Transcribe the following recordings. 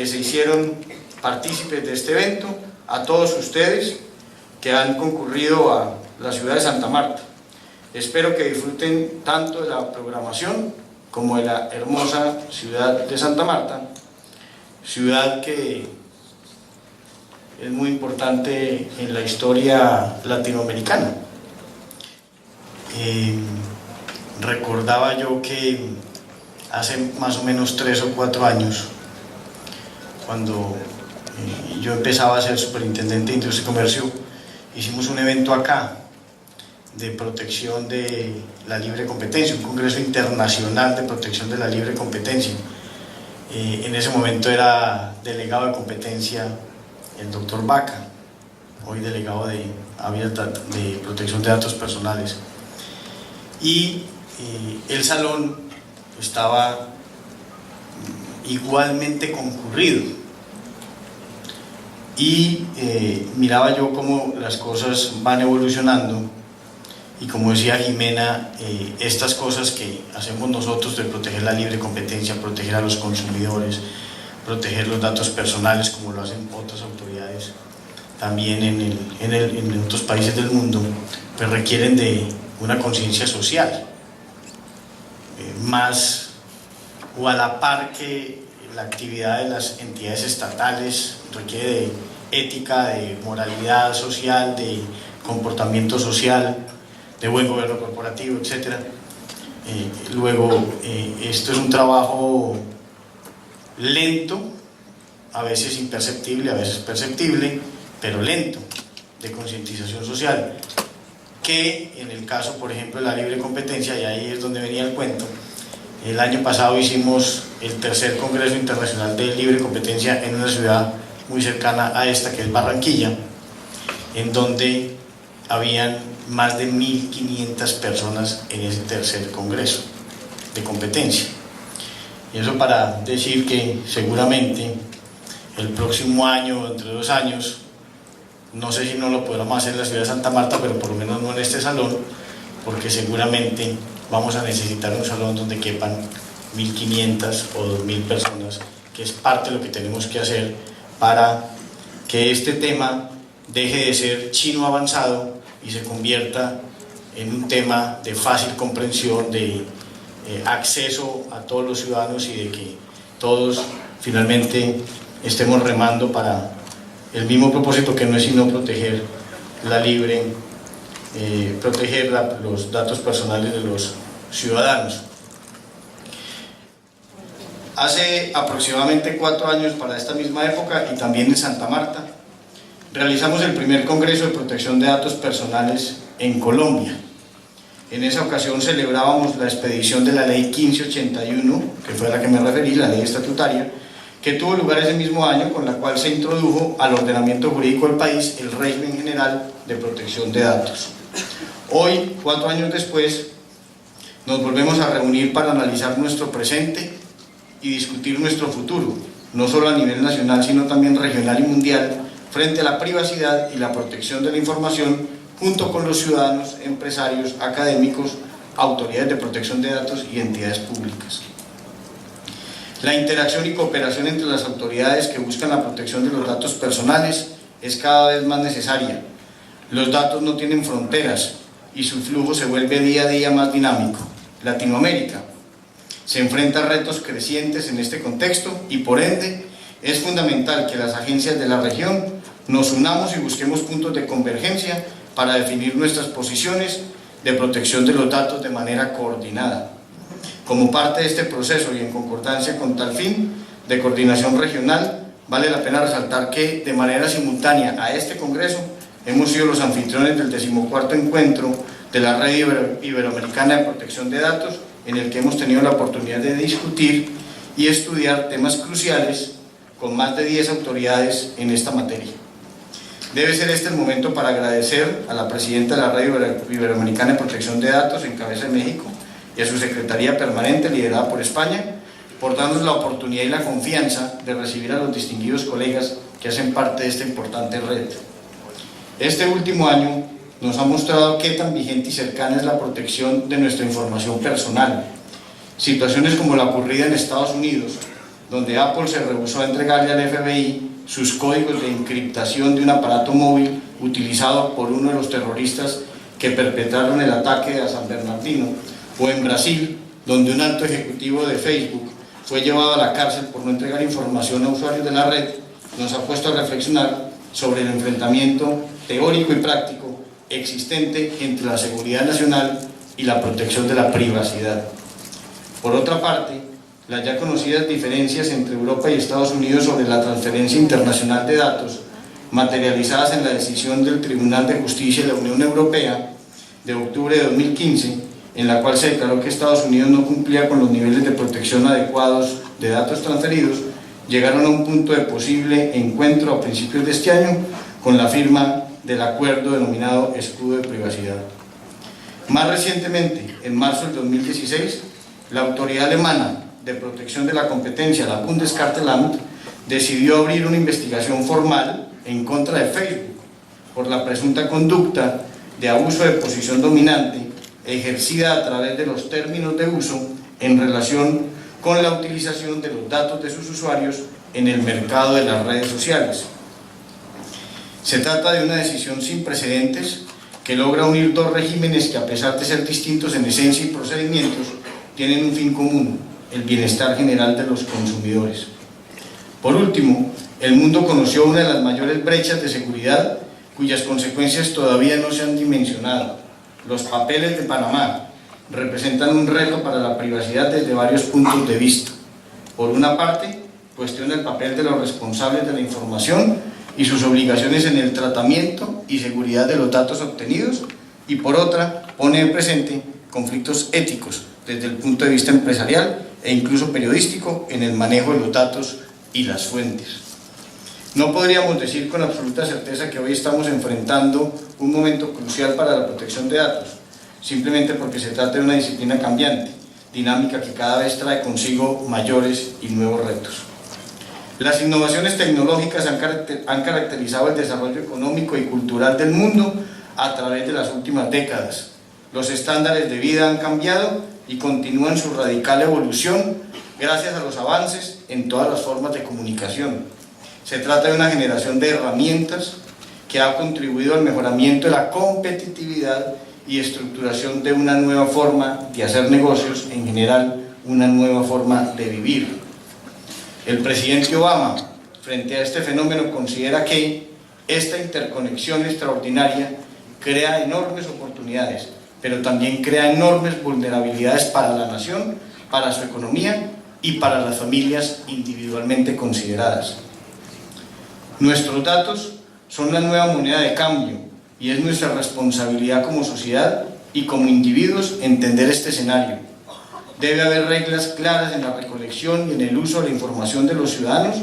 que se hicieron partícipes de este evento, a todos ustedes que han concurrido a la ciudad de Santa Marta. Espero que disfruten tanto de la programación como de la hermosa ciudad de Santa Marta, ciudad que es muy importante en la historia latinoamericana. Recordaba yo que hace más o menos 3 o 4 años, cuando yo empezaba a ser superintendente de Industria y Comercio, hicimos un evento acá de protección de la libre competencia, un congreso internacional de protección de la libre competencia. En ese momento era delegado de competencia el doctor Vaca, hoy delegado de protección de datos personales. Y el salón estaba igualmente concurrido y miraba yo cómo las cosas van evolucionando y, como decía Jimena, estas cosas que hacemos nosotros de proteger la libre competencia, proteger a los consumidores, proteger los datos personales como lo hacen otras autoridades también en otros países del mundo, pues requieren de una conciencia social, más o a la par que la actividad de las entidades estatales requiere de ética, de moralidad social, de comportamiento social, de buen gobierno corporativo, etc. Luego, esto es un trabajo lento, a veces imperceptible, a veces perceptible, pero lento, de concientización social, que en el caso, por ejemplo, de la libre competencia, y ahí es donde venía el cuento, el año pasado hicimos el 3er Congreso Internacional de Libre Competencia en una ciudad muy cercana a esta, que es Barranquilla, en donde habían más de 1.500 personas en ese 3er Congreso de Competencia. Y eso para decir que seguramente el próximo año, entre 2 años, no sé si no lo podremos hacer en la ciudad de Santa Marta, pero por lo menos no en este salón, porque seguramente vamos a necesitar un salón donde quepan 1.500 o 2.000 personas, que es parte de lo que tenemos que hacer para que este tema deje de ser chino avanzado y se convierta en un tema de fácil comprensión, de acceso a todos los ciudadanos, y de que todos finalmente estemos remando para el mismo propósito, que no es sino proteger la libre, proteger los datos personales de los ciudadanos. Hace aproximadamente 4 años, para esta misma época, y también en Santa Marta, realizamos el primer Congreso de Protección de Datos Personales en Colombia. En esa ocasión celebrábamos la expedición de la Ley 1581, que fue a la que me referí, la ley estatutaria, que tuvo lugar ese mismo año, con la cual se introdujo al ordenamiento jurídico del país el régimen general de protección de datos. Hoy, 4 años después, nos volvemos a reunir para analizar nuestro presente y discutir nuestro futuro, no solo a nivel nacional, sino también regional y mundial, frente a la privacidad y la protección de la información, junto con los ciudadanos, empresarios, académicos, autoridades de protección de datos y entidades públicas. La interacción y cooperación entre las autoridades que buscan la protección de los datos personales es cada vez más necesaria. Los datos no tienen fronteras y su flujo se vuelve día a día más dinámico. Latinoamérica se enfrenta a retos crecientes en este contexto y, por ende, es fundamental que las agencias de la región nos unamos y busquemos puntos de convergencia para definir nuestras posiciones de protección de los datos de manera coordinada. Como parte de este proceso y en concordancia con tal fin de coordinación regional, vale la pena resaltar que, de manera simultánea a este Congreso, hemos sido los anfitriones del 14º encuentro de la Red Iberoamericana de Protección de Datos, en el que hemos tenido la oportunidad de discutir y estudiar temas cruciales con más de 10 autoridades en esta materia. Debe ser este el momento para agradecer a la presidenta de la Red Iberoamericana de Protección de Datos, en cabeza de México, y a su secretaría permanente, liderada por España, por darnos la oportunidad y la confianza de recibir a los distinguidos colegas que hacen parte de esta importante red. Este último año nos ha mostrado qué tan vigente y cercana es la protección de nuestra información personal. Situaciones como la ocurrida en Estados Unidos donde Apple se rehusó a entregarle al FBI sus códigos de encriptación de un aparato móvil utilizado por uno de los terroristas que perpetraron el ataque a San Bernardino, o en Brasil, donde un alto ejecutivo de Facebook fue llevado a la cárcel por no entregar información a usuarios de la red, nos ha puesto a reflexionar sobre el enfrentamiento teórico y práctico existente entre la seguridad nacional y la protección de la privacidad. Por otra parte, las ya conocidas diferencias entre Europa y Estados Unidos sobre la transferencia internacional de datos, materializadas en la decisión del Tribunal de Justicia de la Unión Europea de octubre de 2015, en la cual se declaró que Estados Unidos no cumplía con los niveles de protección adecuados de datos transferidos, llegaron a un punto de posible encuentro a principios de este año con la firma del acuerdo denominado Escudo de Privacidad. Más recientemente, en marzo del 2016, la autoridad alemana de protección de la competencia, la Bundeskartellamt, decidió abrir una investigación formal en contra de Facebook por la presunta conducta de abuso de posición dominante ejercida a través de los términos de uso en relación con la utilización de los datos de sus usuarios en el mercado de las redes sociales. Se trata de una decisión sin precedentes que logra unir dos regímenes que, a pesar de ser distintos en esencia y procedimientos, tienen un fin común: el bienestar general de los consumidores. Por último, el mundo conoció una de las mayores brechas de seguridad cuyas consecuencias todavía no se han dimensionado. Los papeles de Panamá representan un reto para la privacidad desde varios puntos de vista. Por una parte, cuestiona el papel de los responsables de la información y sus obligaciones en el tratamiento y seguridad de los datos obtenidos, y por otra, pone de presente conflictos éticos desde el punto de vista empresarial e incluso periodístico en el manejo de los datos y las fuentes. No podríamos decir con absoluta certeza que hoy estamos enfrentando un momento crucial para la protección de datos, simplemente porque se trata de una disciplina cambiante, dinámica, que cada vez trae consigo mayores y nuevos retos. Las innovaciones tecnológicas han caracterizado el desarrollo económico y cultural del mundo a través de las últimas décadas. Los estándares de vida han cambiado y continúan su radical evolución gracias a los avances en todas las formas de comunicación. Se trata de una generación de herramientas que ha contribuido al mejoramiento de la competitividad y estructuración de una nueva forma de hacer negocios, en general una nueva forma de vivir. El presidente Obama, frente a este fenómeno, considera que esta interconexión extraordinaria crea enormes oportunidades, pero también crea enormes vulnerabilidades para la nación, para su economía y para las familias individualmente consideradas. Nuestros datos son la nueva moneda de cambio y es nuestra responsabilidad como sociedad y como individuos entender este escenario. Debe haber reglas claras en la recolección y en el uso de la información de los ciudadanos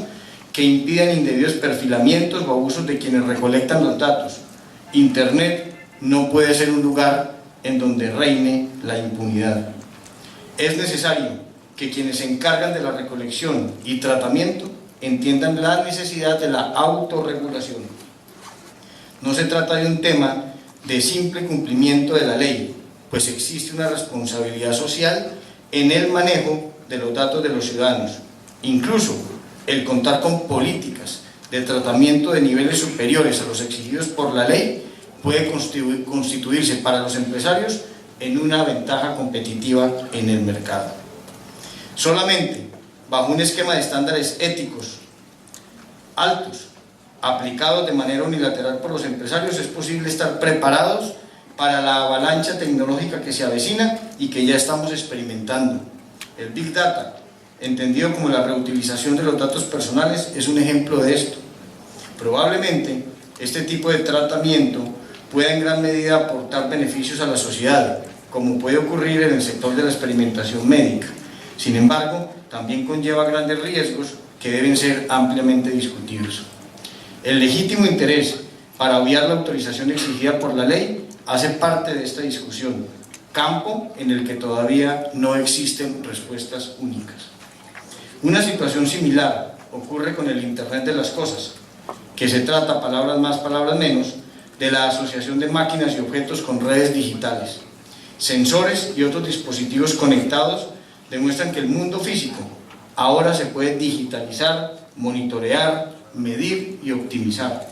que impidan indebidos perfilamientos o abusos de quienes recolectan los datos. Internet no puede ser un lugar en donde reine la impunidad. Es necesario que quienes se encargan de la recolección y tratamiento entiendan la necesidad de la autorregulación. No se trata de un tema de simple cumplimiento de la ley, pues existe una responsabilidad social en el manejo de los datos de los ciudadanos. Incluso el contar con políticas de tratamiento de niveles superiores a los exigidos por la ley puede constituirse para los empresarios en una ventaja competitiva en el mercado. Solamente bajo un esquema de estándares éticos altos, aplicados de manera unilateral por los empresarios, es posible estar preparados para la avalancha tecnológica que se avecina y que ya estamos experimentando. El Big Data, entendido como la reutilización de los datos personales, es un ejemplo de esto. Probablemente este tipo de tratamiento pueda en gran medida aportar beneficios a la sociedad, como puede ocurrir en el sector de la experimentación médica. Sin embargo, también conlleva grandes riesgos que deben ser ampliamente discutidos. El legítimo interés para obviar la autorización exigida por la ley hace parte de esta discusión, campo en el que todavía no existen respuestas únicas. Una situación similar ocurre con el Internet de las Cosas, que se trata, palabras más, palabras menos, de la asociación de máquinas y objetos con redes digitales. Sensores y otros dispositivos conectados demuestran que el mundo físico ahora se puede digitalizar, monitorear, medir y optimizar.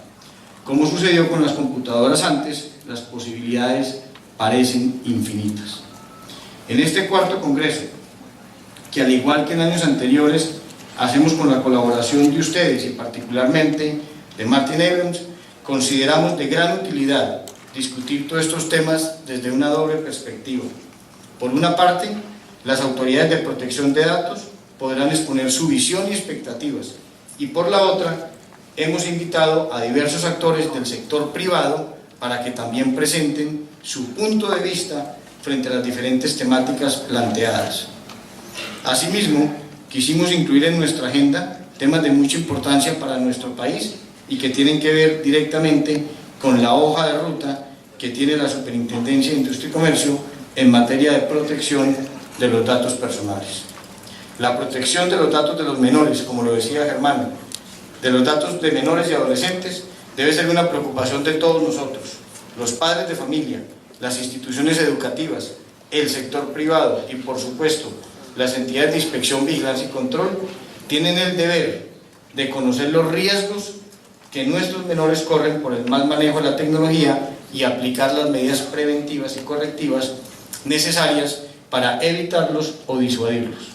Como sucedió con las computadoras antes, las posibilidades parecen infinitas. En este cuarto congreso, que al igual que en años anteriores, hacemos con la colaboración de ustedes y particularmente de Martin Abrams, consideramos de gran utilidad discutir todos estos temas desde una doble perspectiva. Por una parte, las autoridades de protección de datos podrán exponer su visión y expectativas, y por la otra, hemos invitado a diversos actores del sector privado para que también presenten su punto de vista frente a las diferentes temáticas planteadas. Asimismo, quisimos incluir en nuestra agenda temas de mucha importancia para nuestro país y que tienen que ver directamente con la hoja de ruta que tiene la Superintendencia de Industria y Comercio en materia de protección de los datos personales. La protección de los datos de los menores, como lo decía Germán, de los datos de menores y adolescentes, debe ser una preocupación de todos nosotros, los padres de familia, las instituciones educativas, el sector privado y, por supuesto, las entidades de inspección, vigilancia y control, tienen el deber de conocer los riesgos que nuestros menores corren por el mal manejo de la tecnología y aplicar las medidas preventivas y correctivas necesarias para evitarlos o disuadirlos.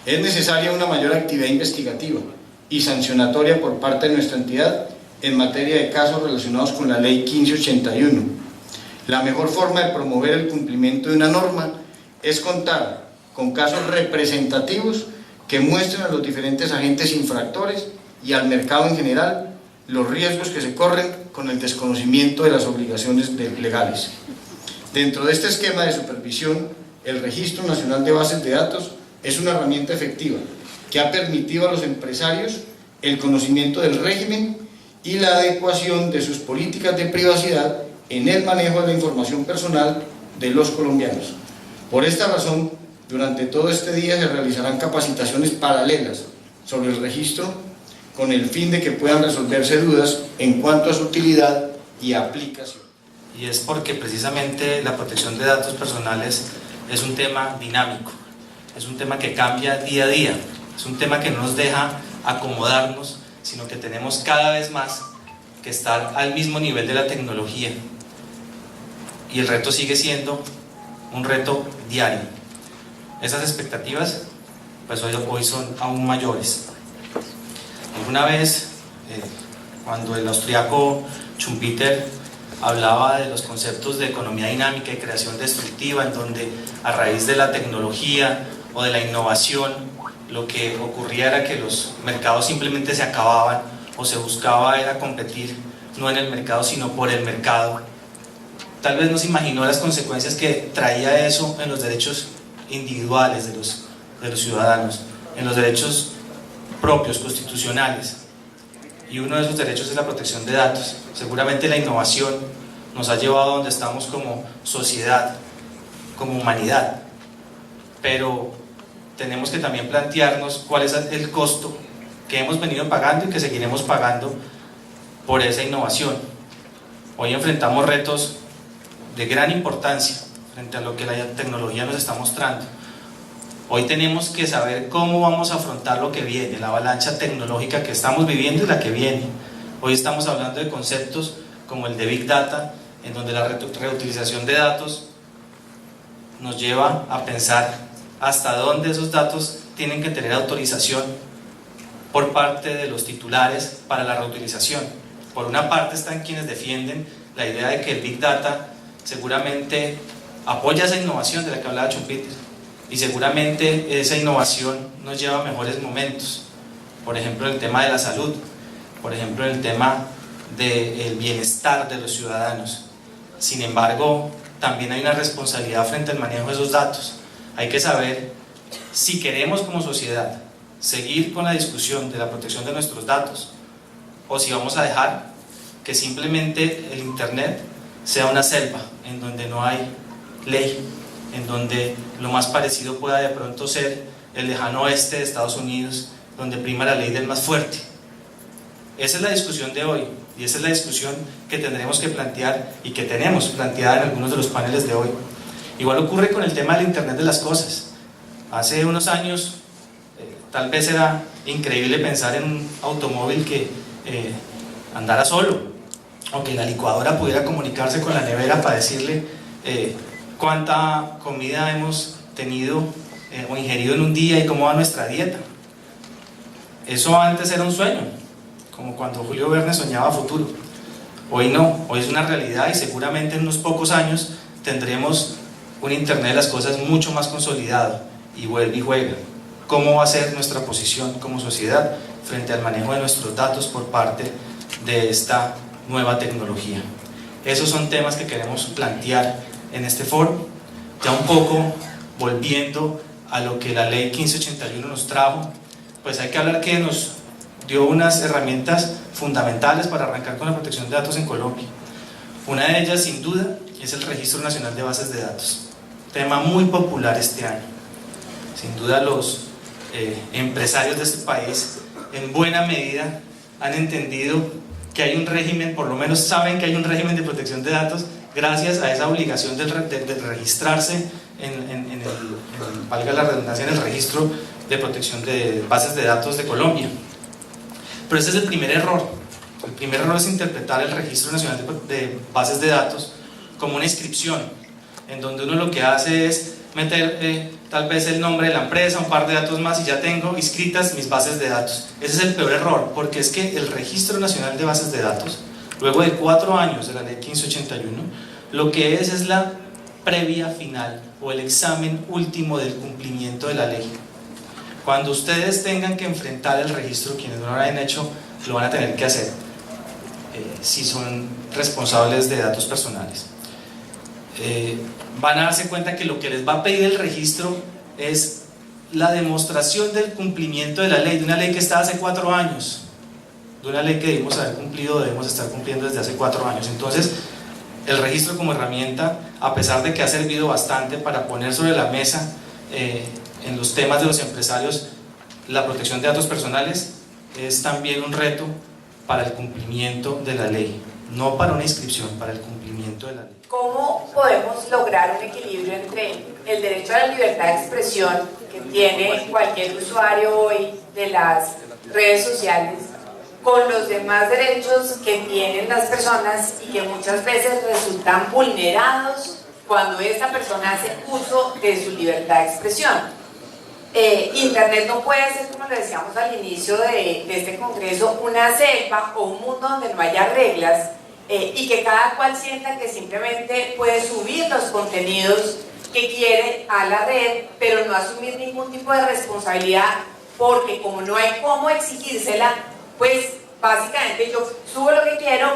Es necesaria una mayor actividad investigativa y sancionatoria por parte de nuestra entidad en materia de casos relacionados con la Ley 1581. La mejor forma de promover el cumplimiento de una norma es contar con casos representativos que muestren a los diferentes agentes infractores y al mercado en general los riesgos que se corren con el desconocimiento de las obligaciones legales. Dentro de este esquema de supervisión, el Registro Nacional de Bases de Datos es una herramienta efectiva que ha permitido a los empresarios el conocimiento del régimen y la adecuación de sus políticas de privacidad en el manejo de la información personal de los colombianos. Por esta razón, durante todo este día se realizarán capacitaciones paralelas sobre el registro con el fin de que puedan resolverse dudas en cuanto a su utilidad y aplicación. Y es porque precisamente la protección de datos personales es un tema dinámico, es un tema que cambia día a día, es un tema que no nos deja acomodarnos, sino que tenemos cada vez más que estar al mismo nivel de la tecnología. Y el reto sigue siendo un reto diario. Esas expectativas, pues hoy son aún mayores. Alguna vez, cuando el austriaco Schumpeter hablaba de los conceptos de economía dinámica y creación destructiva, en donde a raíz de la tecnología o de la innovación, lo que ocurría era que los mercados simplemente se acababan o se buscaba era competir no en el mercado sino por el mercado. Tal vez no se imaginó las consecuencias que traía eso en los derechos individuales de los ciudadanos, en los derechos propios, constitucionales. Y uno de esos derechos es la protección de datos. Seguramente la innovación nos ha llevado a donde estamos como sociedad, como humanidad, pero tenemos que también plantearnos cuál es el costo que hemos venido pagando y que seguiremos pagando por esa innovación. Hoy enfrentamos retos de gran importancia frente a lo que la tecnología nos está mostrando. Hoy tenemos que saber cómo vamos a afrontar lo que viene, la avalancha tecnológica que estamos viviendo y la que viene. Hoy estamos hablando de conceptos como el de Big Data, en donde la reutilización de datos nos lleva a pensar hasta dónde esos datos tienen que tener autorización por parte de los titulares para la reutilización. Por una parte están quienes defienden la idea de que el Big Data seguramente apoya esa innovación de la que hablaba Schumpeter, y seguramente esa innovación nos lleva a mejores momentos, por ejemplo en el tema de la salud, por ejemplo en el tema del bienestar de los ciudadanos. Sin embargo, también hay una responsabilidad frente al manejo de esos datos. Hay que saber si queremos como sociedad seguir con la discusión de la protección de nuestros datos o si vamos a dejar que simplemente el Internet sea una selva en donde no hay ley, en donde lo más parecido pueda de pronto ser el lejano oeste de Estados Unidos, donde prima la ley del más fuerte. Esa es la discusión de hoy y esa es la discusión que tendremos que plantear y que tenemos planteada en algunos de los paneles de hoy. Igual ocurre con el tema del Internet de las cosas. Hace unos años Tal vez era increíble pensar en un automóvil que andara solo, o que la licuadora pudiera comunicarse con la nevera para decirle cuánta comida hemos tenido o ingerido en un día y cómo va nuestra dieta. Eso antes era un sueño, como cuando Julio Verne soñaba futuro. Hoy no, hoy es una realidad y seguramente en unos pocos años tendremos un Internet de las cosas mucho más consolidado, y vuelve y juega. ¿Cómo va a ser nuestra posición como sociedad frente al manejo de nuestros datos por parte de esta nueva tecnología? Esos son temas que queremos plantear en este foro, ya un poco volviendo a lo que la ley 1581 nos trajo. Pues hay que hablar que nos dio unas herramientas fundamentales para arrancar con la protección de datos en Colombia. Una de ellas, sin duda, es el Registro Nacional de Bases de Datos, tema muy popular este año. Sin duda los empresarios de este país en buena medida han entendido que hay un régimen, por lo menos saben que hay un régimen de protección de datos gracias a esa obligación de registrarse valga la redundancia, en el registro de protección de bases de datos de Colombia. Pero ese es el primer error. El primer error es interpretar el Registro Nacional de Bases de Datos como una inscripción, en donde uno lo que hace es meter tal vez el nombre de la empresa, un par de datos más y ya tengo inscritas mis bases de datos. Ese es el peor error, porque es que el Registro Nacional de Bases de Datos, luego de 4 años de la ley 1581, lo que es la previa final o el examen último del cumplimiento de la ley. Cuando ustedes tengan que enfrentar el registro, quienes no lo hayan hecho, lo van a tener que hacer si son responsables de datos personales. Van a darse cuenta que lo que les va a pedir el registro es la demostración del cumplimiento de la ley, de una ley que está hace 4 años, de una ley que debimos haber cumplido, debemos estar cumpliendo desde hace 4 años. Entonces, el registro como herramienta, a pesar de que ha servido bastante para poner sobre la mesa en los temas de los empresarios la protección de datos personales, es también un reto para el cumplimiento de la ley, no para una inscripción, para el cumplimiento de la ley. ¿Cómo podemos lograr un equilibrio entre el derecho a la libertad de expresión que tiene cualquier usuario hoy de las redes sociales con los demás derechos que tienen las personas y que muchas veces resultan vulnerados cuando esta persona hace uso de su libertad de expresión? Internet no puede ser, como le decíamos al inicio de este congreso, una selva o un mundo donde no haya reglas y que cada cual sienta que simplemente puede subir los contenidos que quiere a la red, pero no asumir ningún tipo de responsabilidad, porque como no hay cómo exigírsela, pues básicamente yo subo lo que quiero,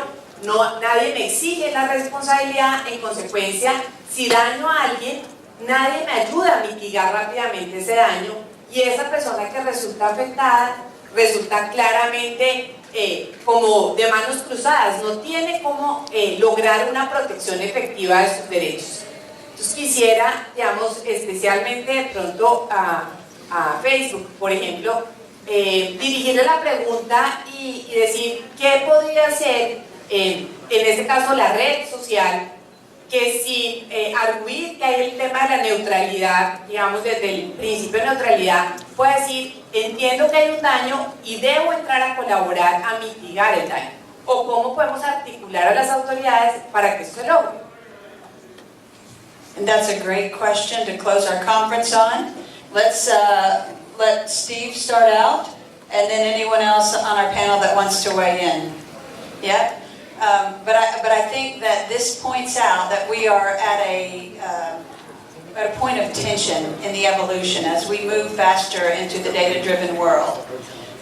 nadie me exige la responsabilidad. En consecuencia, si daño a alguien, nadie me ayuda a mitigar rápidamente ese daño, y esa persona que resulta afectada resulta claramente como de manos cruzadas, no tiene cómo lograr una protección efectiva de sus derechos. Entonces quisiera, digamos, especialmente de pronto a Facebook, por ejemplo, dirigirle la pregunta y decir qué podría hacer en este caso la red social, que sin arguir que hay el tema de la neutralidad, digamos desde el principio de neutralidad, puede decir, entiendo que hay un daño y debo entrar a colaborar a mitigar el daño, o cómo podemos articular a las autoridades para que eso se logre. And that's a great question to close our conference on. Let's let Steve start out, and then anyone else on our panel that wants to weigh in. Yeah? But I think that this points out that we are at a point of tension in the evolution as we move faster into the data-driven world.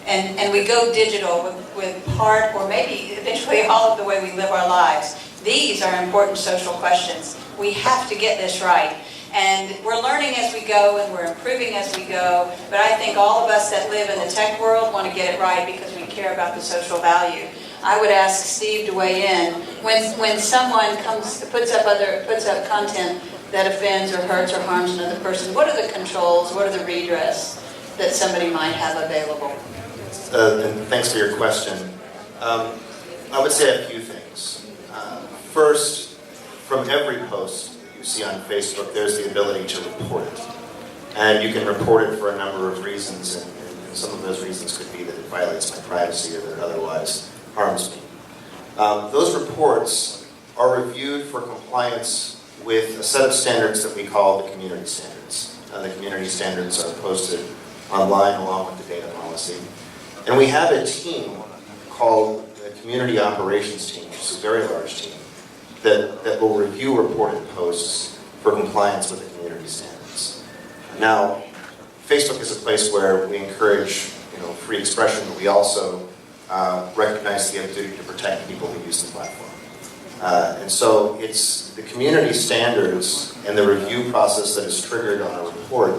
And we go digital with part or maybe eventually all of the way we live our lives. These are important social questions. We have to get this right. And we're learning as we go and we're improving as we go, but I think all of us that live in the tech world want to get it right because we care about the social value. I would ask Steve to weigh in. When someone puts up content that offends or hurts or harms another person, what are the controls, what are the redress that somebody might have available? And thanks for your question. I would say a few things. First, from every post you see on Facebook, there's the ability to report it. And you can report it for a number of reasons. And and some of those reasons could be that it violates my privacy or that it otherwise harms me. Those reports are reviewed for compliance with a set of standards that we call the community standards. The community standards are posted online along with the data policy. And we have a team called the Community Operations Team, which is a very large team, that will review reported posts for compliance with the community standards. Now, Facebook is a place where we encourage free expression, but we also recognize the duty to protect people who use the platform. And so it's the community standards and the review process that is triggered on a report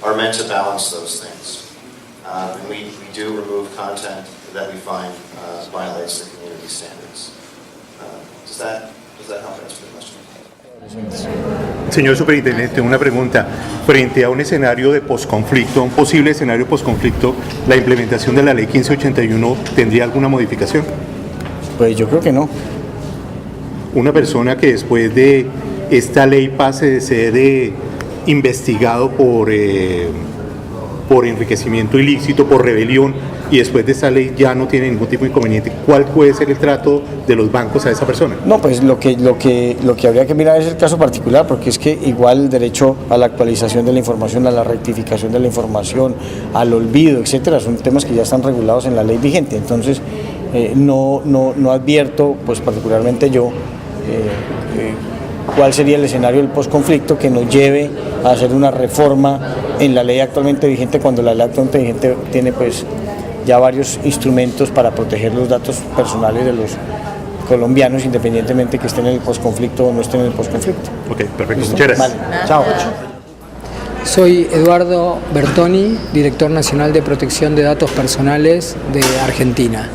are meant to balance those things. And we do remove content that we find violates the community standards. Does that help answer the question? Señor Superintendente, una pregunta. Frente a un escenario de posconflicto, un posible escenario posconflicto, ¿la implementación de la Ley 1581 tendría alguna modificación? Pues yo creo que no. Una persona que después de esta ley pase de ser investigado por enriquecimiento ilícito, por rebelión, y después de esta ley ya no tiene ningún tipo de inconveniente, ¿cuál puede ser el trato de los bancos a esa persona? No, pues lo que habría que mirar es el caso particular, porque es que igual el derecho a la actualización de la información, a la rectificación de la información, al olvido, etcétera, son temas que ya están regulados en la ley vigente. Entonces no advierto, pues particularmente yo, cuál sería el escenario del posconflicto que nos lleve a hacer una reforma en la ley actualmente vigente, cuando la ley actualmente vigente tiene pues ya varios instrumentos para proteger los datos personales de los colombianos, independientemente que estén en el posconflicto o no estén en el posconflicto. Ok, perfecto. Muchas gracias. Vale. Chao. Soy Eduardo Bertoni, Director Nacional de Protección de Datos Personales de Argentina.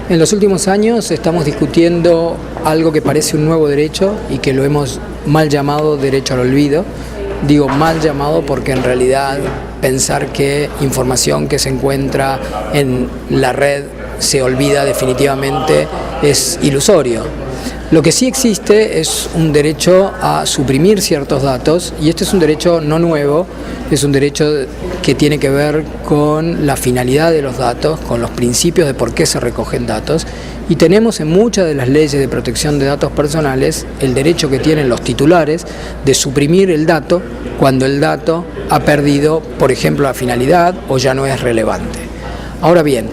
En los últimos años estamos discutiendo algo que parece un nuevo derecho y que lo hemos mal llamado derecho al olvido. Digo mal llamado porque en realidad pensar que información que se encuentra en la red se olvida definitivamente es ilusorio. Lo que sí existe es un derecho a suprimir ciertos datos, y este es un derecho no nuevo, es un derecho que tiene que ver con la finalidad de los datos, con los principios de por qué se recogen datos, y tenemos en muchas de las leyes de protección de datos personales el derecho que tienen los titulares de suprimir el dato cuando el dato ha perdido, por ejemplo, la finalidad o ya no es relevante. Ahora bien,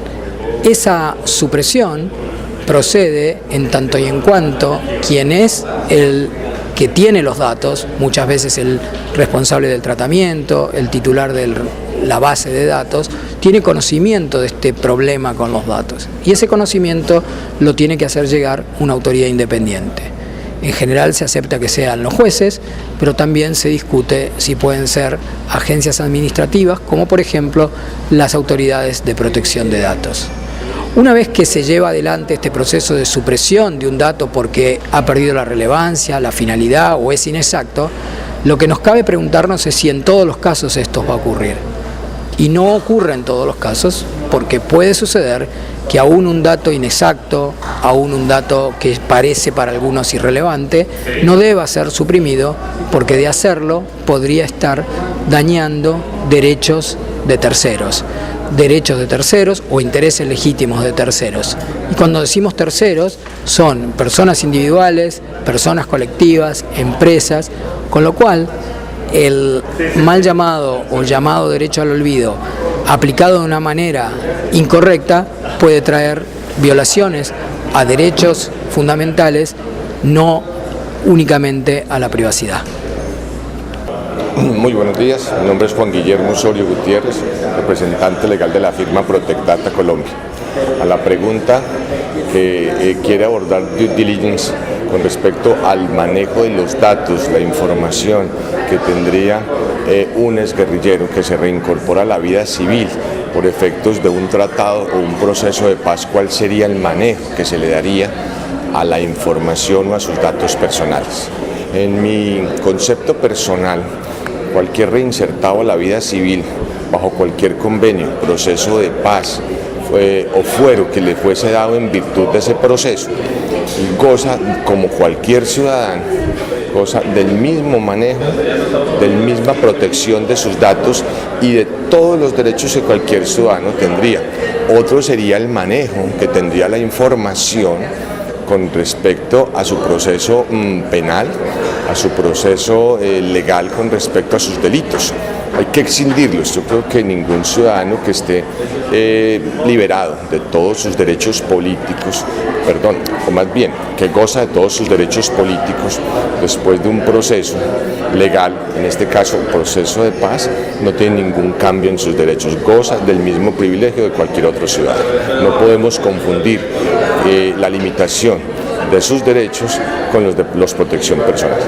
esa supresión procede en tanto y en cuanto quien es el que tiene los datos, muchas veces el responsable del tratamiento, el titular de la base de datos, tiene conocimiento de este problema con los datos. Y ese conocimiento lo tiene que hacer llegar una autoridad independiente. En general se acepta que sean los jueces, pero también se discute si pueden ser agencias administrativas, como por ejemplo las autoridades de protección de datos. Una vez que se lleva adelante este proceso de supresión de un dato porque ha perdido la relevancia, la finalidad o es inexacto, lo que nos cabe preguntarnos es si en todos los casos esto va a ocurrir. Y no ocurre en todos los casos, porque puede suceder que aún un dato inexacto, aún un dato que parece para algunos irrelevante, no deba ser suprimido, porque de hacerlo podría estar dañando derechos de terceros o intereses legítimos de terceros. Y cuando decimos terceros, son personas individuales, personas colectivas, empresas, con lo cual el mal llamado o llamado derecho al olvido, aplicado de una manera incorrecta, puede traer violaciones a derechos fundamentales, no únicamente a la privacidad. Muy buenos días, mi nombre es Juan Guillermo Osorio Gutiérrez, representante legal de la firma Protecdata Colombia. A la pregunta que quiere abordar due diligence con respecto al manejo de los datos, la información que tendría un exguerrillero que se reincorpora a la vida civil por efectos de un tratado o un proceso de paz, ¿cuál sería el manejo que se le daría a la información o a sus datos personales? En mi concepto personal, cualquier reinsertado a la vida civil bajo cualquier convenio, proceso de paz o fuero que le fuese dado en virtud de ese proceso, goza como cualquier ciudadano goza del mismo manejo, de la misma protección de sus datos y de todos los derechos que cualquier ciudadano tendría. Otro sería el manejo que tendría la información con respecto a su proceso penal, a su proceso legal con respecto a sus delitos. Hay que extinguirlos. Yo creo que ningún ciudadano que esté liberado de todos sus derechos políticos, o más bien, que goza de todos sus derechos políticos después de un proceso legal, en este caso proceso de paz, no tiene ningún cambio en sus derechos, goza del mismo privilegio de cualquier otro ciudadano. No podemos confundir la limitación de sus derechos con los de protección personal.